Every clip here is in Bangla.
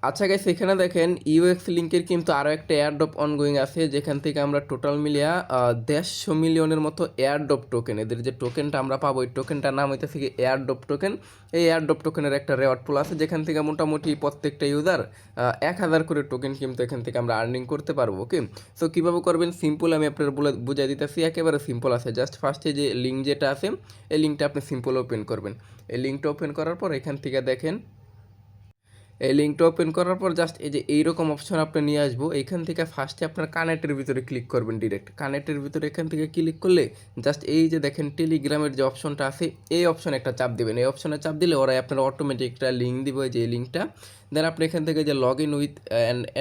আচ্ছা গাইস, এখানে দেখেন ইউএক্স লিঙ্কের কিন্তু আরও একটা এয়ারড্রপ অনগোয়িং আছে, যেখান থেকে আমরা টোটাল মিলিয়া 150 মিলিয়নের মতো এয়ারড্রপ টোকেন, এদের যে টোকেনটা আমরা পাবো এই টোকেনটার নাম হইতেছে কি এয়ারড্রপ টোকেন। এই এয়ারড্রপ টোকেনের একটা রেওয়ার্ড পুল আছে, যেখান থেকে মোটামুটি প্রত্যেকটা ইউজার 1000 করে টোকেন কিন্তু এখান থেকে আমরা আর্নিং করতে পারবো। ওকে, সো কীভাবে করবেন সিম্পল আমি আপনার বুঝাই দিতেছি, একেবারে সিম্পল আছে। জাস্ট ফার্স্টে যে লিঙ্ক যেটা আছে এই লিঙ্কটা আপনি সিম্পল ওপেন করবেন। এই লিঙ্কটা ওপেন করার পর এখান থেকে দেখেন, এই লিঙ্কটা ওপেন করার পর জাস্ট এই যে এইরকম অপশন আপনি নিয়ে আসবো। এখান থেকে ফার্স্টে আপনার কানেক্টের ভিতরে ক্লিক করবেন, ডিরেক্ট কানেক্টের ভিতরে এখান থেকে ক্লিক করলে জাস্ট এই যে দেখেন টেলিগ্রামের যে অপশনটা আছে এই অপশনে একটা চাপ দেবেন। এই অপশনে চাপ দিলে ওরা আপনার অটোমেটিক একটা লিঙ্ক দিবে, যে এই লিঙ্কটা দেন আপনি এখান থেকে যে লগ ইন উইথ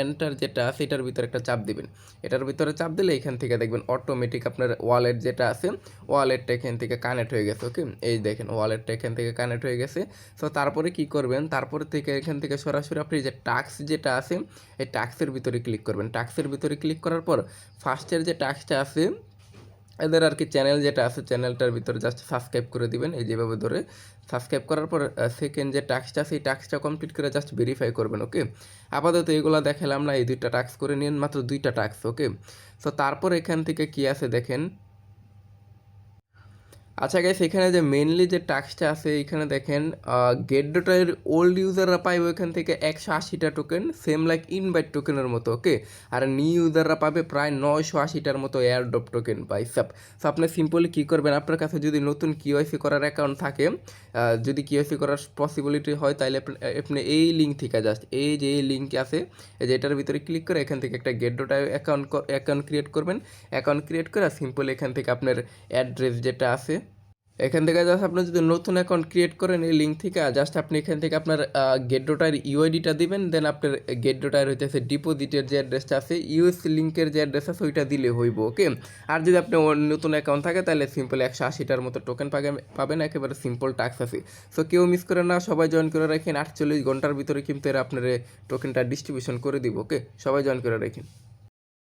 এন্টার যেটা আছে এটার ভিতরে একটা চাপ দিবেন। এটার ভিতরে চাপ দিলে এখান থেকে দেখবেন অটোমেটিক আপনার ওয়ালেট যেটা আছে ওয়ালেটটা এখান থেকে কানেক্ট হয়ে গেছে। ওকে, এই দেখেন ওয়ালেটটা এখান থেকে কানেক্ট হয়ে গেছে। সো তারপরে কি করবেন, তারপরে থেকে এখান থেকে সরাসরি আপনি যে টাস্ক যেটা আছে এই টাস্কের ভিতরে ক্লিক করবেন। টাস্কের ভিতরে ক্লিক করার পর ফার্স্টের যে টাস্কটা আছে এদের আর কি চ্যানেল যেটা আছে চ্যানেলটার ভিতরে জাস্ট সাবস্ক্রাইব করে দিবেন, এই যেভাবে ধরে সাবস্ক্রাইব করার পর সেকেন্ড যে টাস্কটা আছে এই টাস্কটা কমপ্লিট করে জাস্ট ভেরিফাই করবেন। ওকে, আপাতত এগুলো দেখালাম না, এই দুইটা টাস্ক করে নিন, মাত্র দুইটা টাস্ক। ওকে, সো তারপর এখান থেকে কি আছে দেখেন। আচ্ছা গাইস, এখানে যে মেনলি যে টাস্কটা আছে এখানে দেখেন গেট ডটার ওল্ড ইউজাররা পাইবে ওইখান থেকে 180টা টোকেন, সেম লাইক ইনভাইট টোকেনের মতো। ওকে, আর নিউ ইউজাররা পাবে প্রায় 980টার মতো এয়ারড্রপ টোকেন বাই সাপ। সো আপনি সিম্পলি কী করবেন, আপনার কাছে যদি নতুন কিওয়াইসি করার অ্যাকাউন্ট থাকে, যদি কিওয়াইসি করার পসিবিলিটি হয় তাহলে আপনি এই লিঙ্ক থেকে জাস্ট এই যে এই লিঙ্ক আছে এই যে এটার ভিতরে ক্লিক করে এখান থেকে একটা গেট ডটা অ্যাকাউন্ট ক্রিয়েট করবেন। অ্যাকাউন্ট ক্রিয়েট করে সিম্পলি এখান থেকে আপনার অ্যাড্রেস যেটা আছে এখান থেকে জাস্ট আপনি যদি নতুন অ্যাকাউন্ট ক্রিয়েট করেন এই লিঙ্ক থেকে জাস্ট আপনি এখান থেকে আপনার গেট ডটার ইউআইডিটা দিবেন, দেন আপনার গেট ডটার হইতেছে ডিপোজিটের যে অ্যাড্রেসটা আছে ইউএস লিঙ্কের যে অ্যাড্রেস আছে ওইটা দিলে হইব। ওকে, আর যদি আপনি নতুন অ্যাকাউন্ট থাকে তাহলে সিম্পল 180টার মতো টোকেন পাবেন, একেবারে সিম্পল টাস্ক আছে। সো কেউ মিস করে না, সবাই জয়েন করে রাখেন, 48 ঘন্টার ভিতরে কিন্তু এরা আপনার টোকেনটা ডিস্ট্রিবিউশন করে দিব। ওকে, সবাই জয়েন করে রাখেন।